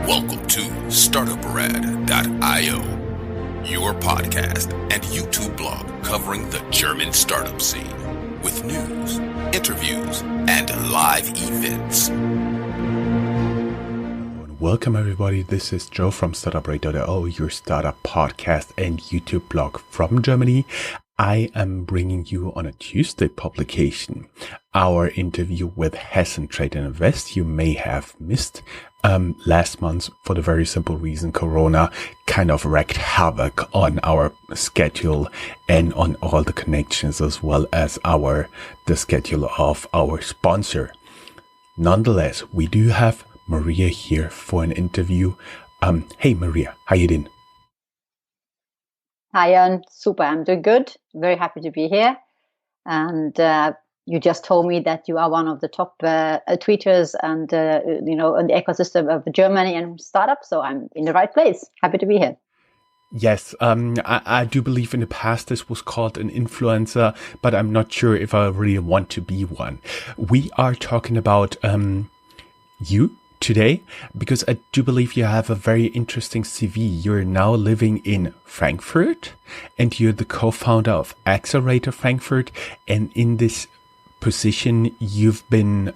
Welcome to Startuprad.io, your podcast and YouTube blog covering the German startup scene with news, interviews, and live events. Welcome everybody, this is Joe from Startuprad.io, your startup podcast and YouTube blog from Germany. I am bringing you on a Tuesday publication our interview with Hessen Trade and Invest. You may have missed last month for the very simple reason Corona kind of wreaked havoc on our schedule and on all the connections, as well as the schedule of our sponsor. Nonetheless, we do have Maria here for an interview. Hey Maria, how you doing? Hi, Jan. Super. I'm doing good. Very happy to be here. And you just told me that you are one of the top tweeters and, in the ecosystem of Germany and startups. So I'm in the right place. Happy to be here. Yes, I do believe in the past this was called an influencer, but I'm not sure if I really want to be one. We are talking about you today, because I do believe you have a very interesting CV. You're now living in Frankfurt and you're the co-founder of Accelerator Frankfurt. And in this position, you've been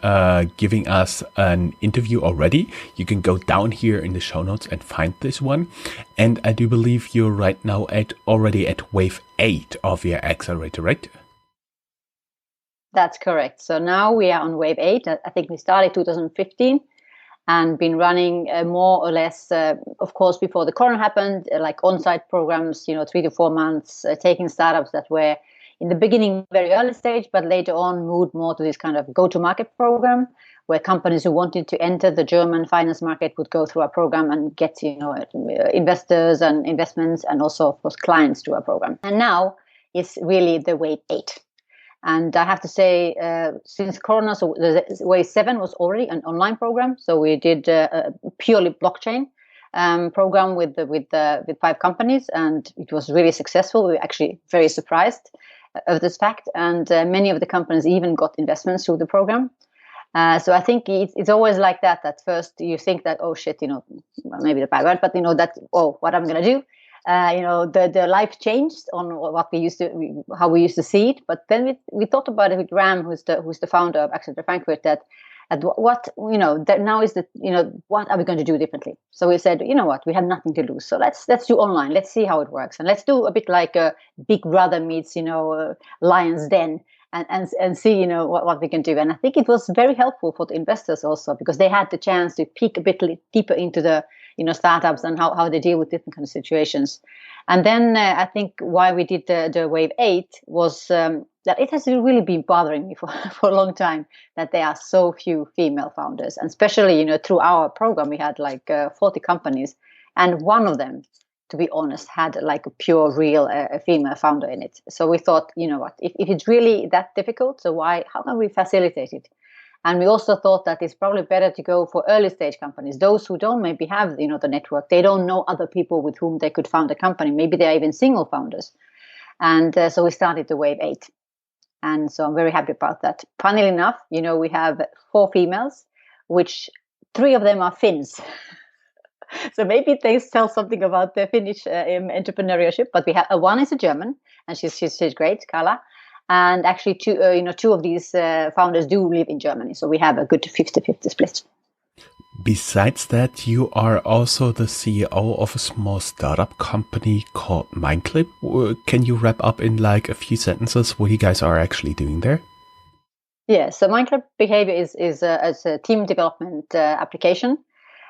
giving us an interview already. You can go down here in the show notes and find this one. And I do believe you're right now already at wave 8 of your Accelerator, right? That's correct. So now we are on wave 8. I think we started 2015. And been running more or less, of course, before the corona happened, like on-site programs, 3 to 4 months, taking startups that were in the beginning very early stage, but later on moved more to this kind of go-to-market program, where companies who wanted to enter the German finance market would go through our program and get, investors and investments and also, of course, clients to our program. And now it's really the wave 8. And I have to say, since Corona, so the wave 7 was already an online program. So we did a purely blockchain program with 5 companies, and it was really successful. We were actually very surprised of this fact, and many of the companies even got investments through the program. So I think it's always like that. At first, you think that, oh shit, maybe the bad word, but that, oh, what I'm going to do. The life changed on how we used to see it. But then we thought about it with Ram, who's the founder of Accelerator Frankfurt, that now is what are we going to do differently? So we said, what, we have nothing to lose. So let's do online. Let's see how it works. And let's do a bit like a Big Brother meets, Lion's Den and see, what we can do. And I think it was very helpful for the investors also, because they had the chance to peek a bit deeper into the startups and how they deal with different kind of situations. And then I think why we did the wave 8 was that it has really been bothering me for a long time that there are so few female founders. And especially, through our program, we had like 40 companies. And one of them, to be honest, had like a pure, real female founder in it. So we thought, what, if it's really that difficult, so how can we facilitate it? And we also thought that it's probably better to go for early stage companies, those who don't maybe have, the network. They don't know other people with whom they could found a company. Maybe they're even single founders. And so we started the wave 8. And so I'm very happy about that. Funnily enough, we have 4 females, which 3 of them are Finns. So maybe they tell something about the Finnish entrepreneurship. But we have one is a German, and she's great, Carla. And actually, 2 of these founders do live in Germany. So we have a good 50-50 split. Besides that, you are also the CEO of a small startup company called Mindclip. Can you wrap up in like a few sentences what you guys are actually doing there? Yeah, so Mindclip Behavior is a team development application.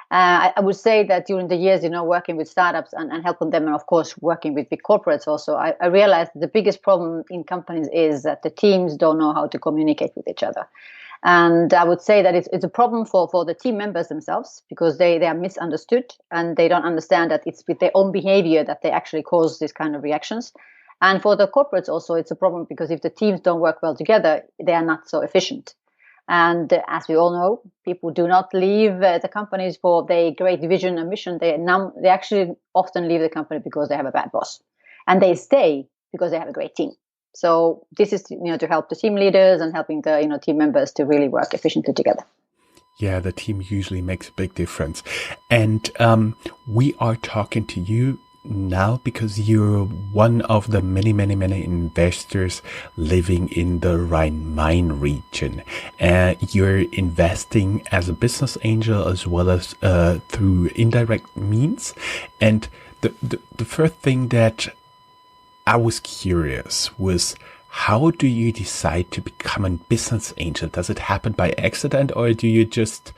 I would say that during the years, working with startups and helping them, and of course, working with big corporates also, I realized the biggest problem in companies is that the teams don't know how to communicate with each other. And I would say that it's a problem for the team members themselves, because they are misunderstood and they don't understand that it's with their own behavior that they actually cause these kind of reactions. And for the corporates also, it's a problem because if the teams don't work well together, they are not so efficient. And as we all know, people do not leave the companies for their great vision and mission. They actually often leave the company because they have a bad boss, and they stay because they have a great team. So this is to help the team leaders and helping the team members to really work efficiently together. Yeah, the team usually makes a big difference. And we are talking to you now because you're one of the many, many, many investors living in the Rhine-Main region. You're investing as a business angel as well as through indirect means. And the first thing that I was curious was, how do you decide to become a business angel? Does it happen by accident, or do you just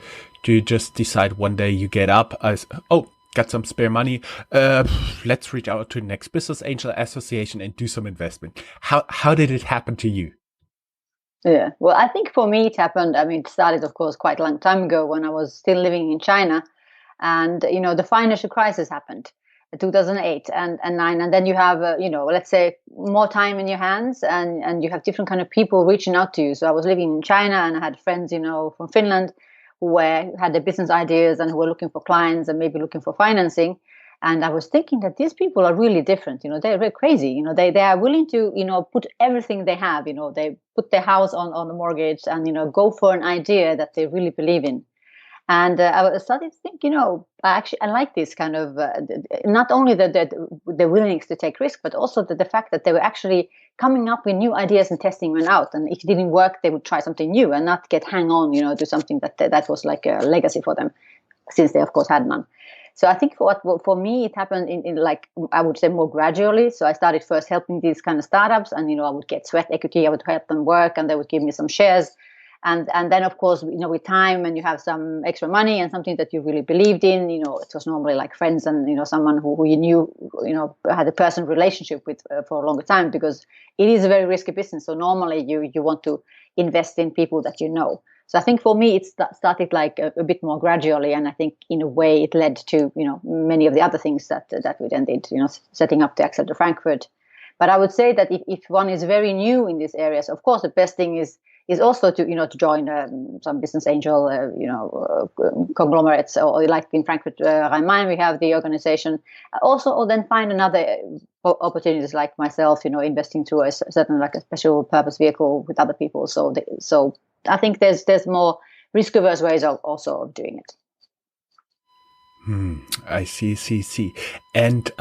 decide one day you get up as, oh, got some spare money, let's reach out to the next business angel association and do some investment? How did it happen to you? Yeah, well, I think for me it happened. I mean, it started, of course, quite a long time ago when I was still living in China, and the financial crisis happened. 2008 and 9, and then you have let's say more time in your hands, and you have different kind of people reaching out to you. So I was living in China, and I had friends from Finland who had the business ideas and who were looking for clients and maybe looking for financing. And I was thinking that these people are really different. They're very crazy. They are willing to put everything they have. They put their house on the mortgage and go for an idea that they really believe in. And I started to think, I like this kind of, not only the willingness to take risk, but also the fact that they were actually coming up with new ideas and testing them out. And if it didn't work, they would try something new and not get hang on, to something that was like a legacy for them, since they, of course, had none. So I think for me, it happened in like, I would say, more gradually. So I started first helping these kind of startups, and, I would get sweat equity, I would help them work, and they would give me some shares. And then, of course, with time, and you have some extra money and something that you really believed in, it was normally like friends and, someone who you knew, had a personal relationship with for a longer time, because it is a very risky business. So normally you want to invest in people that you know. So I think for me, it started like a bit more gradually. And I think in a way it led to, many of the other things that we then did, setting up the Accelerator Frankfurt. But I would say that if one is very new in these areas, of course, the best thing is also to join some business angel conglomerates, or like in Frankfurt Rhein-Main we have the organization. Also, or then find another opportunities like myself, investing through a certain like a special purpose vehicle with other people. So I think there's more risk averse ways also of doing it. I see. And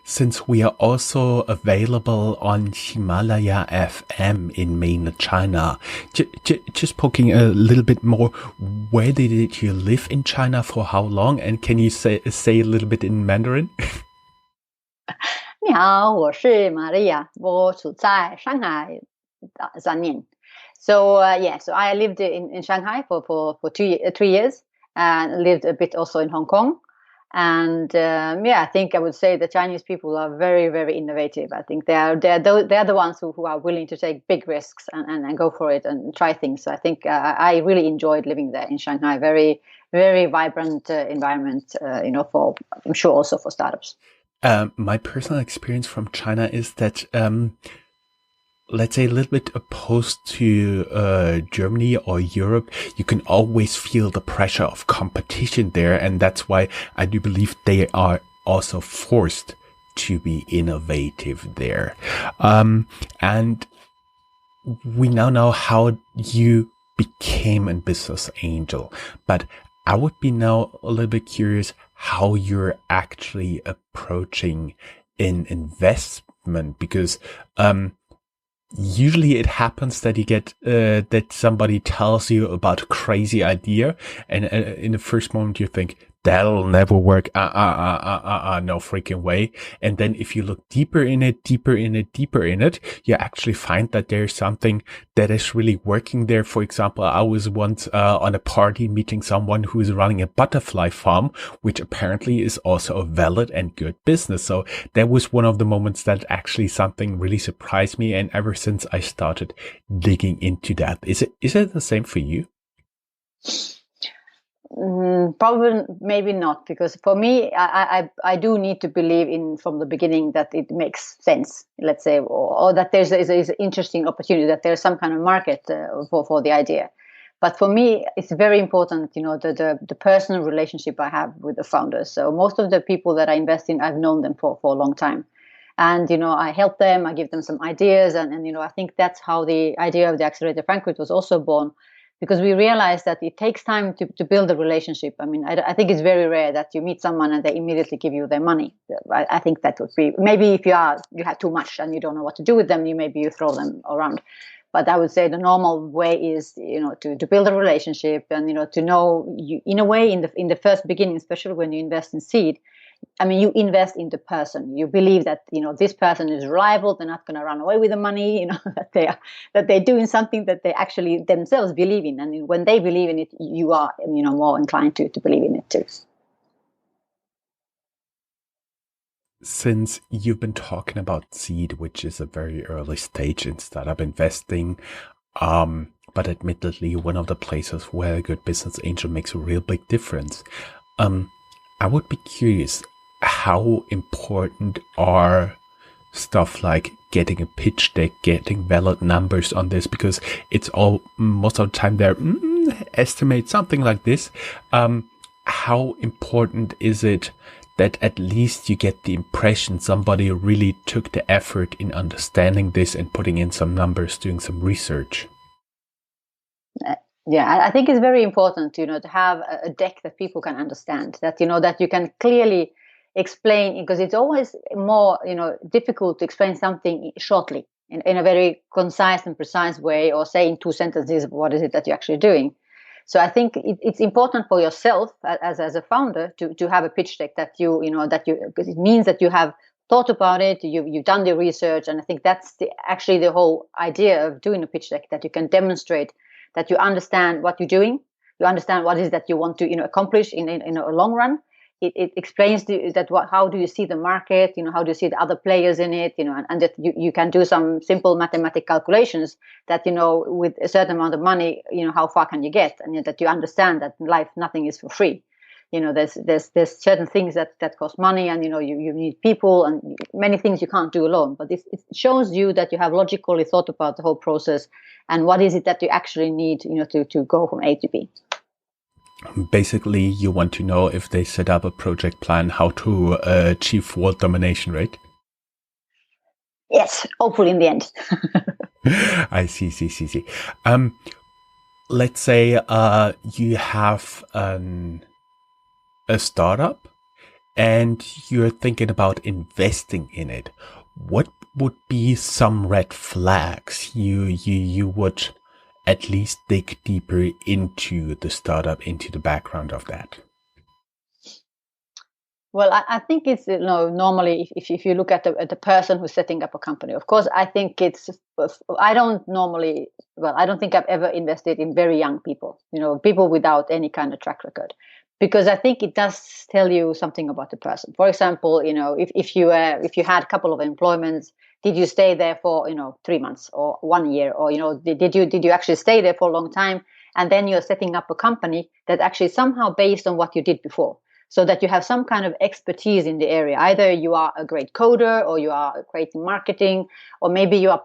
since we are also available on Himalaya FM in mainland China, just poking a little bit more, where did you live in China for how long? And can you say a little bit in Mandarin? 你好，我是 Maria，我处在上海3年。So so I lived in Shanghai for 3 years, and lived a bit also in Hong Kong. And I think I would say the Chinese people are very, very innovative. I think they're the ones who are willing to take big risks and go for it and try things. So I think I really enjoyed living there in Shanghai. Very, very vibrant environment. For, I'm sure, also for startups. My personal experience from China is that let's say a little bit opposed to Germany or Europe, you can always feel the pressure of competition there. And that's why I do believe they are also forced to be innovative there. And we now know how you became a business angel, but I would be now a little bit curious how you're actually approaching an investment, because usually it happens that you get that somebody tells you about a crazy idea, and in the first moment you think that'll never work. No freaking way. And then if you look deeper in it, you actually find that there's something that is really working there. For example, I was once on a party meeting someone who is running a butterfly farm, which apparently is also a valid and good business. So that was one of the moments that actually something really surprised me. And ever since I started digging into that, is it the same for you? Probably, maybe not, because for me, I do need to believe in from the beginning that it makes sense, let's say, or that there's an interesting opportunity, that there's some kind of market for the idea. But for me, it's very important, the personal relationship I have with the founders. So most of the people that I invest in, I've known them for a long time. And, I help them, I give them some ideas. And I think that's how the idea of the Accelerator Frankfurt was also born. because we realize that it takes time to build a relationship. I mean, I think it's very rare that you meet someone and they immediately give you their money. I think that would be, maybe if you have too much and you don't know what to do with them, maybe you throw them around. But I would say the normal way is, to build a relationship and, to know you, in a way, in the first beginning, especially when you invest in seed. I mean, you invest in the person. You believe that, this person is reliable. They're not going to run away with the money, that they're doing something that they actually themselves believe in. And when they believe in it, you are, more inclined to believe in it too. Since you've been talking about seed, which is a very early stage in startup investing, but admittedly one of the places where a good business angel makes a real big difference, I would be curious, how important are stuff like getting a pitch deck, getting valid numbers on this? Because it's all, most of the time there, estimate something like this. How important is it that at least you get the impression somebody really took the effort in understanding this and putting in some numbers, doing some research? Yeah, I think it's very important, to have a deck that people can understand, that, that you can clearly explain, because it's always more, difficult to explain something shortly in a very concise and precise way, or say in 2 sentences, what is it that you're actually doing. So I think it's important for yourself as a founder to have a pitch deck that because it means that you have thought about it, you've done the research. And I think that's actually the whole idea of doing a pitch deck, that you can demonstrate that you understand what you're doing, you understand what it is that you want to accomplish in a long run. It explains how do you see the market, how do you see the other players in it, and that you can do some simple mathematical calculations that, with a certain amount of money, how far can you get, and that you understand that in life nothing is for free. There's certain things that cost money, and you need people and many things you can't do alone. But it shows you that you have logically thought about the whole process and what is it that you actually need, to go from A to B. Basically, you want to know, if they set up a project plan, how to achieve world domination, right? Yes, hopefully in the end. I see. Let's say you have a startup and you're thinking about investing in it. What would be some red flags you would at least dig deeper into the startup, into the background of that? Well, I think it's, normally if you look at the person who's setting up a company, of course, I think I don't think I've ever invested in very young people, people without any kind of track record, because I think it does tell you something about the person. For example, if you had a couple of employments, did you stay there for 3 months or 1 year, or did you actually stay there for a long time, and then you're setting up a company that actually somehow based on what you did before, so that you have some kind of expertise in the area. Either you are a great coder, or you are great in marketing, or maybe you are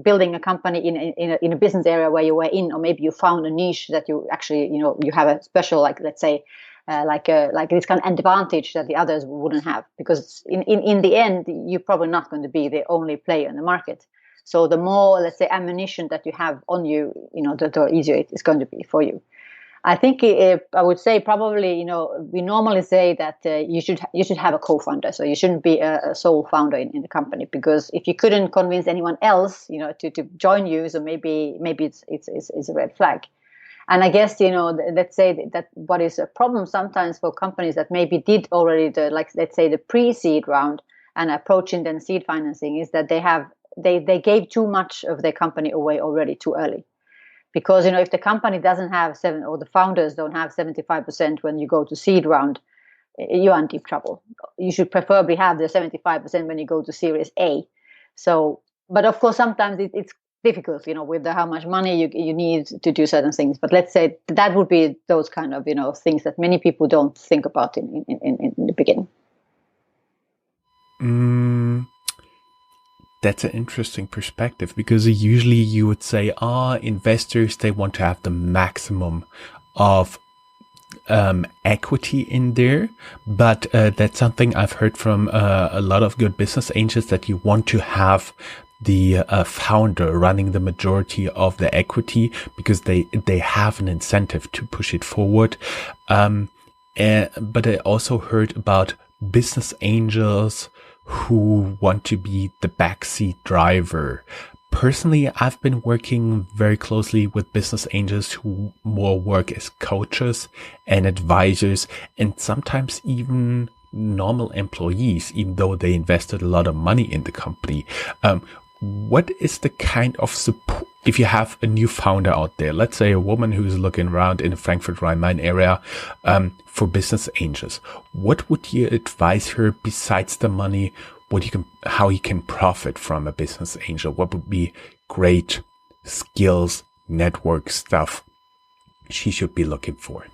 building a company in a business area where you were in, or maybe you found a niche that you actually you have a special, like, let's say, like this kind of advantage that the others wouldn't have, because in the end you're probably not going to be the only player in the market. So the more, let's say, ammunition that you have on you, the easier it is going to be for you. I think I would say probably, we normally say that you should have a co-founder. So you shouldn't be a sole founder in the company, because if you couldn't convince anyone else, to join you, so maybe it's a red flag. And I guess, let's say that what is a problem sometimes for companies that maybe did already let's say the pre-seed round and approaching then seed financing, is that they gave too much of their company away already too early. Because, if the company doesn't have or the founders don't have 75% when you go to seed round, you're in deep trouble. You should preferably have the 75% when you go to Series A. So, but of course, sometimes it's difficult, with how much money you need to do certain things. But let's say that would be those kind of, things that many people don't think about in the beginning. That's an interesting perspective, because usually you would say, investors, they want to have the maximum of equity in there. But that's something I've heard from a lot of good business angels, that you want to have the founder running the majority of the equity, because they have an incentive to push it forward. But I also heard about business angels who want to be the backseat driver. Personally, I've been working very closely with business angels who more work as coaches and advisors, and sometimes even normal employees, even though they invested a lot of money in the company. What is the kind of support, if you have a new founder out there, let's say a woman who's looking around in the Frankfurt Rhine-Main area, for business angels, what would you advise her besides the money? How you can profit from a business angel? What would be great skills, network stuff she should be looking for?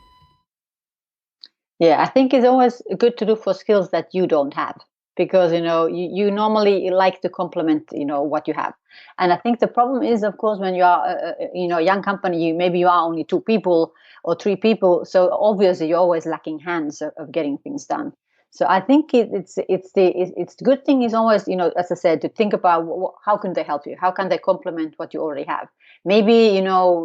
Yeah, I think it's always good to look for skills that you don't have, because you normally like to complement what you have. And I think the problem is, of course, when you are a young company, maybe you are only 2 people or 3 people, so obviously you're always lacking hands of getting things done. So I think it's the good thing is always, as I said, to think about how can they help you, how can they complement what you already have. Maybe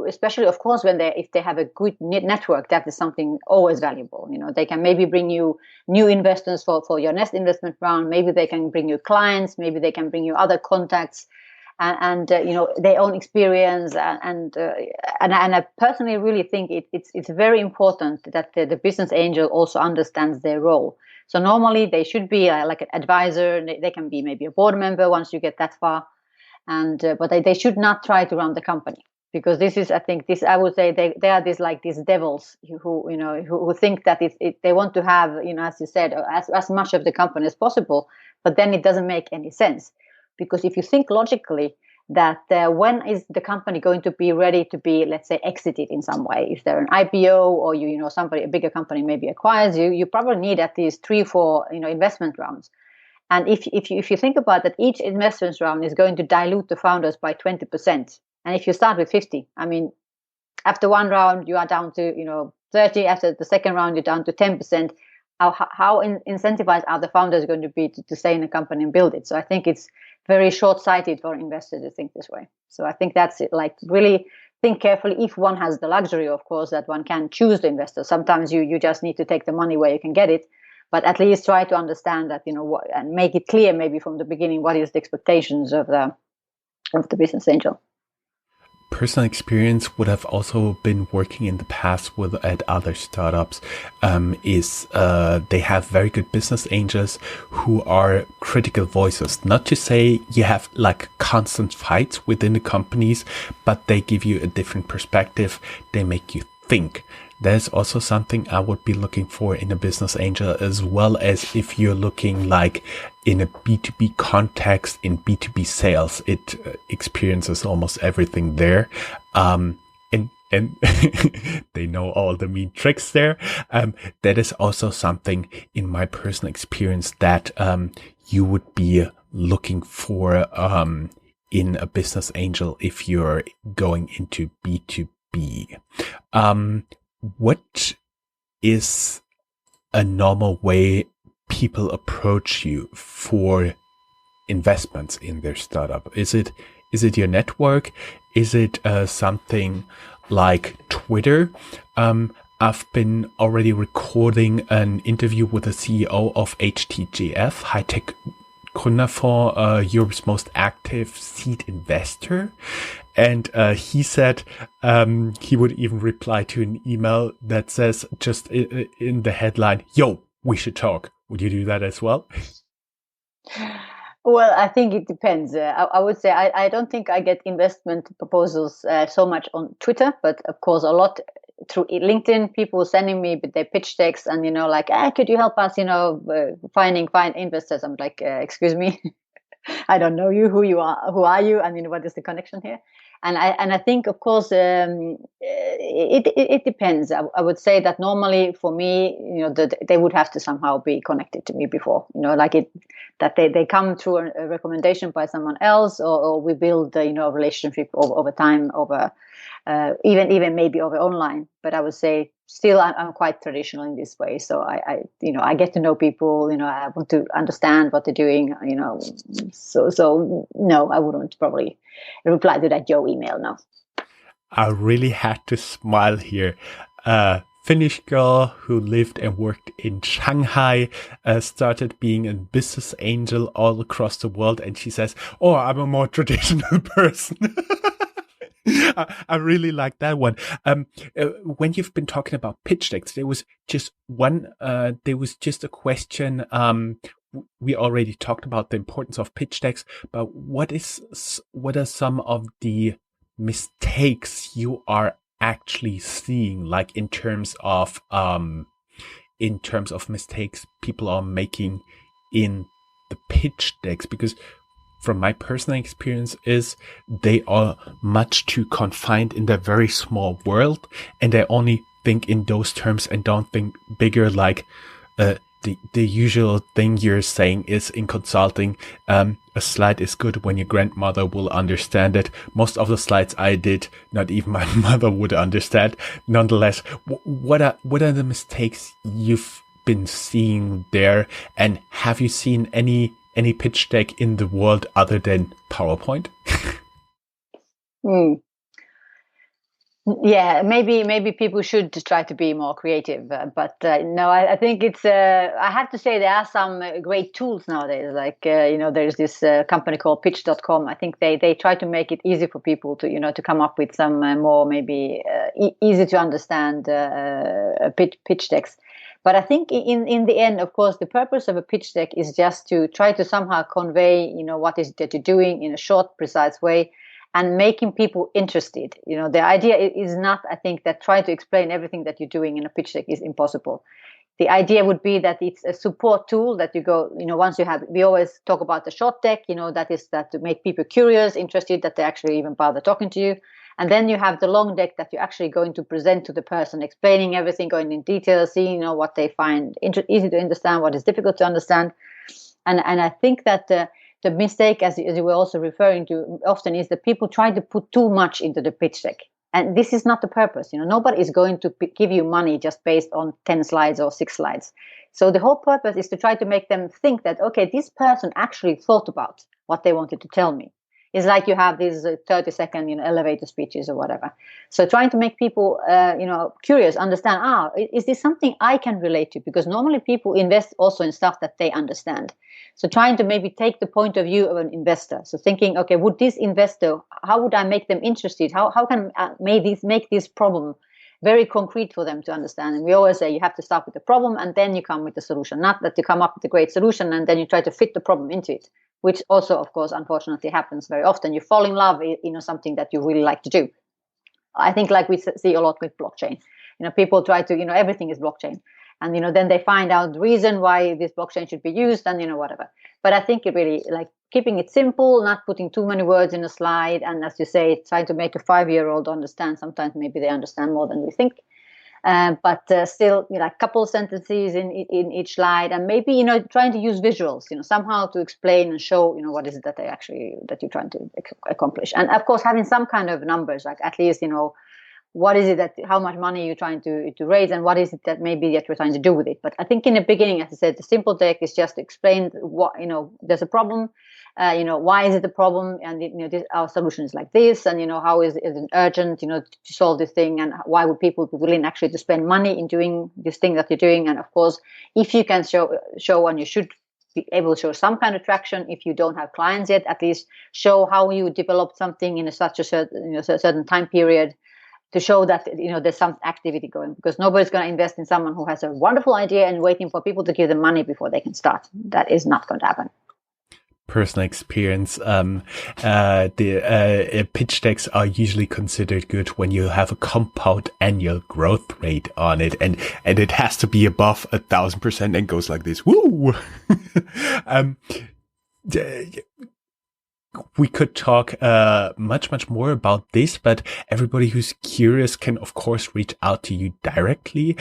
especially of course if they have a good network, that is something always valuable. They can maybe bring you new investors for your next investment round. Maybe they can bring you clients. Maybe they can bring you other contacts, and their own experience. And I personally really think it's very important that the business angel also understands their role. So normally they should be like an advisor. They can be maybe a board member once you get that far, but they should not try to run the company, because I would say they are these devils who think that they want to have as you said as much of the company as possible, but then it doesn't make any sense, because if you think logically, that when is the company going to be ready to be, let's say, exited in some way? If they're an IPO or a bigger company maybe acquires you probably need at least 3-4 investment rounds. And if you think about that, each investment round is going to dilute the founders by 20%. And if you start with 50, I mean, after one round you are down to 30. After the second round you're down to 10%. How incentivized are the founders going to be to stay in the company and build it? So I think it's very short-sighted for investors to think this way. So I think that's it. Like, really think carefully. If one has the luxury, of course, that one can choose the investor. Sometimes you just need to take the money where you can get it, but at least try to understand that and make it clear maybe from the beginning what is the expectations of the business angel. Personal experience, what I've also been working in the past at other startups, is they have very good business angels who are critical voices. Not to say you have like constant fights within the companies, but they give you a different perspective. They make you think. There's also something I would be looking for in a business angel, as well as if you're looking like in a B2B context, in B2B sales, it experiences almost everything there. And they know all the mean tricks there. That is also something in my personal experience that you would be looking for in a business angel if you're going into B2B. What is a normal way people approach you for investments in their startup? Is it your network? Is it something like Twitter? I've been already recording an interview with the CEO of HTGF, High Tech Gründerfonds, Europe's most active seed investor. And he said he would even reply to an email that says just in the headline, "Yo, we should talk." Would you do that as well? Well, I think it depends. I would say I don't think I get investment proposals so much on Twitter, but of course a lot through LinkedIn. People sending me their pitch decks and like, could you help us, find investors? I'm like, excuse me. I don't know you. Who are you? And what is the connection here? And I think, of course, it depends. I would say that normally for me, they would have to somehow be connected to me before, that they come through a recommendation by someone else, or we build a relationship over time, over even maybe over online. But I would say still I'm quite traditional in this way. So I get to know people, I want to understand what they're doing, so no, I wouldn't probably reply to that Joe email now. I really had to smile here. Finnish girl who lived and worked in Shanghai, started being a business angel all across the world. And she says, oh, I'm a more traditional person. I really like that one. When you've been talking about pitch decks, there was just a question. We already talked about the importance of pitch decks, but what are some of the mistakes you are actually seeing, like in terms of mistakes people are making in the pitch decks? Because from my personal experience is they are much too confined in their very small world, and they only think in those terms and don't think bigger, like the usual thing you're saying is in consulting, a slide is good when your grandmother will understand it. Most of the slides I did, not even my mother would understand. Nonetheless, what are the mistakes you've been seeing there? And have you seen any pitch deck in the world other than PowerPoint? Yeah, maybe people should try to be more creative, but no, I think it's. I have to say there are some great tools nowadays. Like there's this company called Pitch.com. I think they try to make it easy for people to to come up with some more maybe easy to understand pitch decks. But I think in the end, of course, the purpose of a pitch deck is just to try to somehow convey what is it that you're doing in a short, precise way, and making people interested. The idea is not, I think, that trying to explain everything that you're doing in a pitch deck is impossible. The idea would be that it's a support tool that you go, once you have, we always talk about the short deck, that is that to make people curious, interested, that they actually even bother talking to you. And then you have the long deck that you're actually going to present to the person, explaining everything, going in detail, seeing, what they find easy to understand, what is difficult to understand. And I think that the mistake, as you were also referring to, often is that people try to put too much into the pitch deck. And this is not the purpose. Nobody is going to give you money just based on 10 slides or 6 slides. So the whole purpose is to try to make them think that, okay, this person actually thought about what they wanted to tell me. It's like you have these 30-second, elevator speeches or whatever. So trying to make people, curious, understand, is this something I can relate to? Because normally people invest also in stuff that they understand. So trying to maybe take the point of view of an investor. So thinking, okay, would this investor, how would I make them interested? How can I make this problem very concrete for them to understand? And we always say you have to start with the problem and then you come with the solution. Not that you come up with a great solution and then you try to fit the problem into it, which also, of course, unfortunately happens very often. You fall in love in something that you really like to do. I think like we see a lot with blockchain. People try to, everything is blockchain. And, then they find out the reason why this blockchain should be used and, whatever. But I think it really, like, keeping it simple, not putting too many words in a slide. And as you say, trying to make a 5-year-old understand. Sometimes maybe they understand more than we think. But still, a couple of sentences in each slide, and maybe trying to use visuals, somehow to explain and show, what is it that you're trying to accomplish, and of course having some kind of numbers, like at least what is it how much money you're trying to raise, and what is it that maybe that you're trying to do with it. But I think in the beginning, as I said, the simple deck is just to explain what there's a problem. Why is it a problem? And our solution is like this, and how is it urgent, to solve this thing, and why would people be willing actually to spend money in doing this thing that you're doing? And of course, if you can show, and you should be able to show some kind of traction. If you don't have clients yet, at least show how you developed something in such a certain time period, to show that there's some activity going, because nobody's going to invest in someone who has a wonderful idea and waiting for people to give them money before they can start. That is not going to happen. Personal experience, the pitch decks are usually considered good when you have a compound annual growth rate on it, and it has to be above 1,000% and goes like this. Woo! We could talk much more about this, but everybody who's curious can, of course, reach out to you directly.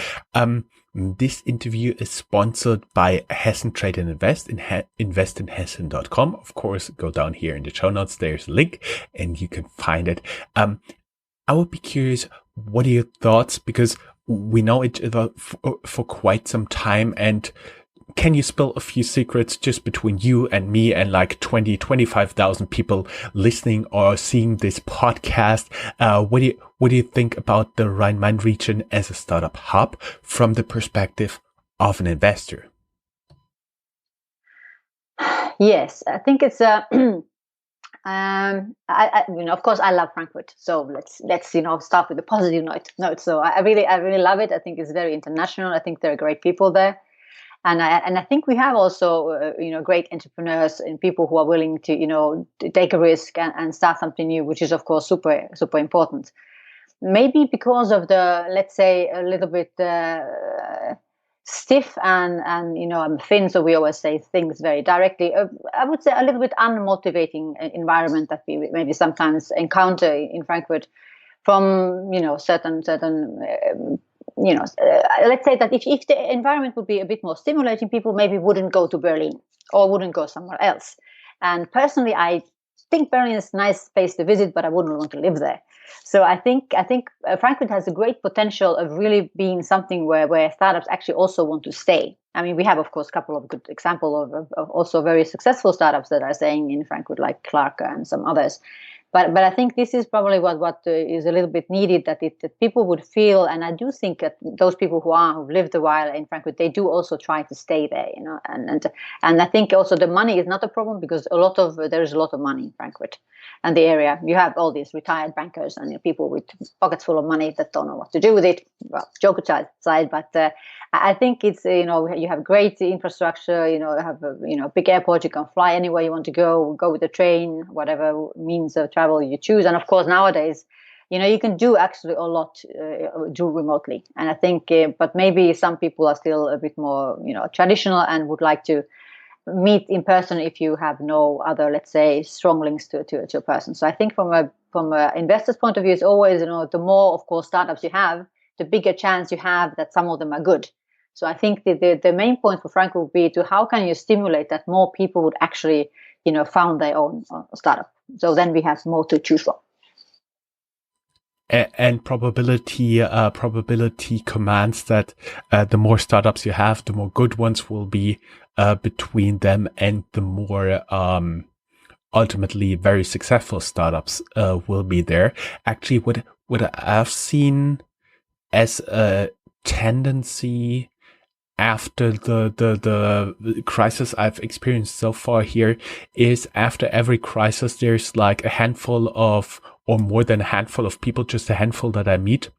This interview is sponsored by Hessen Trade and Invest, investinhessen.com. Of course, go down here in the show notes. There's a link and you can find it. I would be curious, what are your thoughts? Because we know each other for quite some time. And can you spill a few secrets just between you and me and like 25,000 people listening or seeing this podcast? What do you think about the Rhine-Main region as a startup hub from the perspective of an investor? Yes, I think it's of course, I love Frankfurt. So let's start with the positive note. So I really love it. I think it's very international. I think there are great people there, and I think we have also great entrepreneurs and people who are willing to to take a risk and start something new, which is of course super important. Maybe because of the, let's say, a little bit stiff and I'm thin, so we always say things very directly. I would say a little bit unmotivating environment that we maybe sometimes encounter in Frankfurt from certain let's say that if the environment would be a bit more stimulating, people maybe wouldn't go to Berlin or wouldn't go somewhere else. And personally, I think Berlin is a nice place to visit, but I wouldn't want to live there. So I think Frankfurt has a great potential of really being something where startups actually also want to stay. I mean, we have, of course, a couple of good examples of also very successful startups that are staying in Frankfurt, like Clark and some others. But I think this is probably what is a little bit needed, that people would feel, and I do think that those people who've lived a while in Frankfurt, they do also try to stay there, and I think also the money is not a problem, because there is a lot of money in Frankfurt and the area. You have all these retired bankers and people with pockets full of money that don't know what to do with it. Well, joke aside, but I think it's you have great infrastructure. You have a big airport. You can fly anywhere you want to go with the train, whatever means of travel you choose. And of course, nowadays, you can do actually a lot do remotely. And I think, but maybe some people are still a bit more traditional and would like to meet in person if you have no other, let's say, strong links to a person. So I think from a investor's point of view, it's always the more, of course, startups you have, the bigger chance you have that some of them are good. So I think the main point for Frank would be to how can you stimulate that more people would actually found their own startup. So then we have more to choose from. And probability commands that the more startups you have, the more good ones will be between them, and the more ultimately very successful startups will be there. Actually, what I've seen as a tendency after the crisis I've experienced so far here is, after every crisis, there's like a handful of, or more than a handful of people, just a handful that I meet,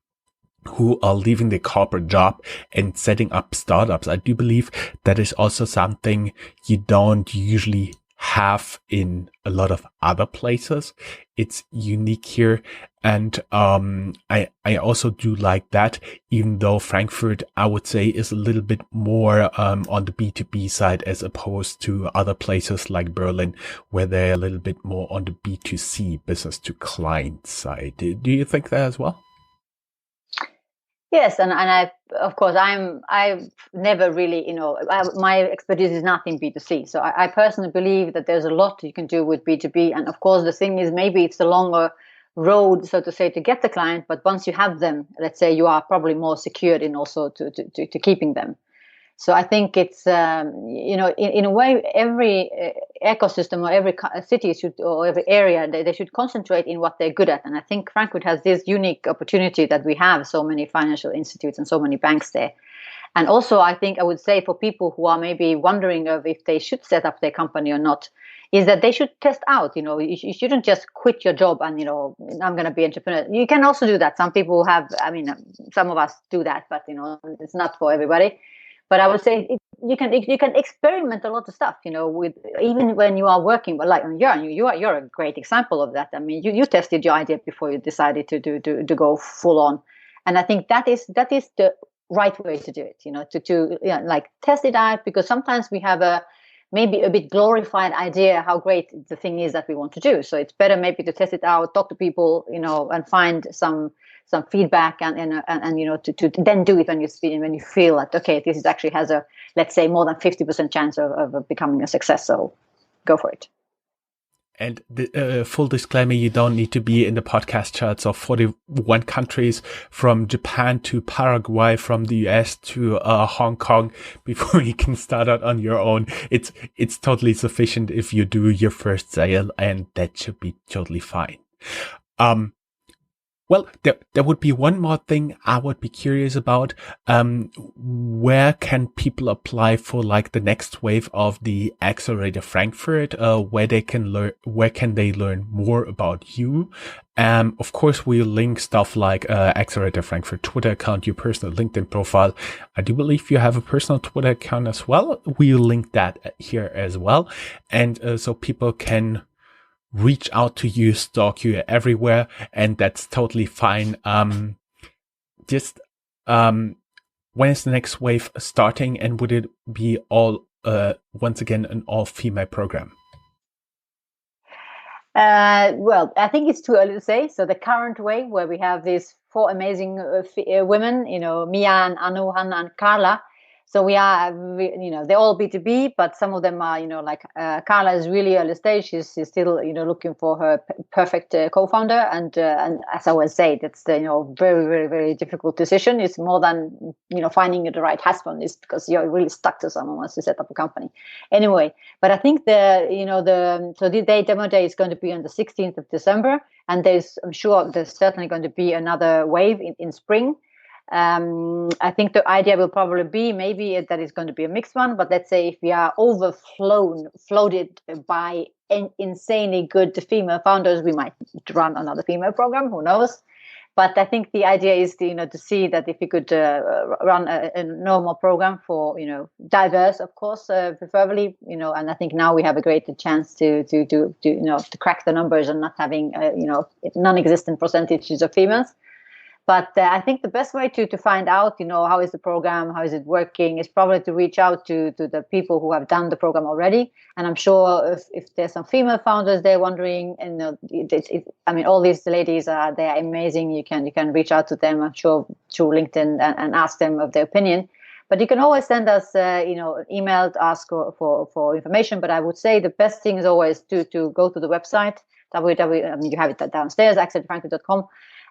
who are leaving their corporate job and setting up startups. I do believe that is also something you don't usually have in a lot of other places. It's unique here. And I also do like that, even though Frankfurt, I would say, is a little bit more on the B2B side, as opposed to other places like Berlin, where they're a little bit more on the B2C, business to client side. Do you think that as well? Yes, and I, of course, I've never really, my expertise is not in B2C. So I personally believe that there's a lot you can do with B2B. And of course, the thing is, maybe it's a longer road, so to say, to get the client. But once you have them, let's say, you are probably more secured in also to keeping them. So I think it's, in a way, every ecosystem or every city should, or every area, they should concentrate in what they're good at. And I think Frankfurt has this unique opportunity that we have so many financial institutes and so many banks there. And also, I think I would say for people who are maybe wondering of if they should set up their company or not, is that they should test out. You shouldn't just quit your job and, I'm going to be entrepreneur. You can also do that. Some people have, some of us do that, but, it's not for everybody. But I would say you can experiment a lot of stuff, with even when you are working. But like you're a great example of that. I mean, you tested your idea before you decided to go full on, and I think that is the right way to do it. To test it out, because sometimes we have maybe a bit glorified idea how great the thing is that we want to do. So it's better maybe to test it out, talk to people, and find some feedback and to then do it when you feel that, okay, this is actually has a, let's say, more than 50% chance of becoming a success. So go for it. And the full disclaimer, you don't need to be in the podcast charts of 41 countries, from Japan to Paraguay, from the US to Hong Kong, before you can start out on your own. It's totally sufficient if you do your first sale, and that should be totally fine. Well, there would be one more thing I would be curious about. Where can people apply for like the next wave of the Accelerator Frankfurt? Where can they learn more about you? Of course, we'll link stuff like Accelerator Frankfurt Twitter account, your personal LinkedIn profile. I do believe you have a personal Twitter account as well. We'll link that here as well, and so people can reach out to you, stalk you everywhere, and that's totally fine. When is the next wave starting, and would it be all once again an all-female program? Well, I think it's too early to say. So the current wave, where we have these 4 amazing women, Mia and Anu, Hanna and Carla. So they're all B2B, but some of them are, like Carla is really early stage. She's still, looking for her perfect co-founder. And as I always say, that's the, very, very, very difficult decision. It's more than, finding the right husband. It's because you're really stuck to someone once you set up a company. Anyway, but I think the demo day is going to be on the 16th of December. And I'm sure there's certainly going to be another wave in spring. I think the idea will probably be maybe that it's going to be a mixed one, but let's say if we are floated by insanely good female founders, we might run another female program, who knows. But I think the idea is to see that if we could run a normal program for diverse, of course, preferably, and I think now we have a greater chance to crack the numbers and not having non-existent percentages of females. But I think the best way to find out, how is the program, how is it working, is probably to reach out to the people who have done the program already. And I'm sure if there's some female founders they're wondering, all these ladies they're amazing. You can reach out to them, I'm sure, through LinkedIn and ask them of their opinion. But you can always send us, an email to ask for information. But I would say the best thing is always to go to the website, you have it downstairs, acceleratorfrankfurt.com.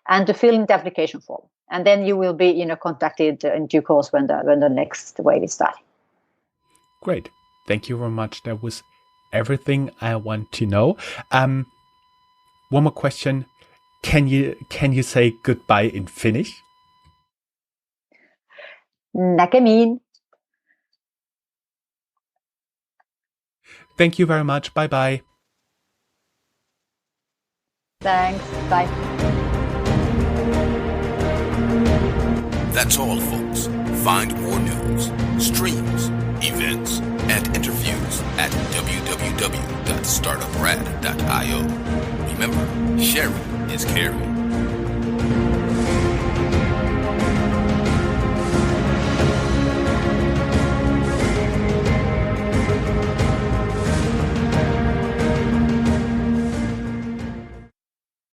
and to fill in the application form. And then you will be, contacted in due course when the next wave is starting. Great. Thank you very much. That was everything I want to know. One more question. Can you say goodbye in Finnish? Näkemiin. Thank you very much. Bye-bye. Thanks. Bye. That's all, folks. Find more news, streams, events, and interviews at www.startuprad.io. Remember, sharing is caring.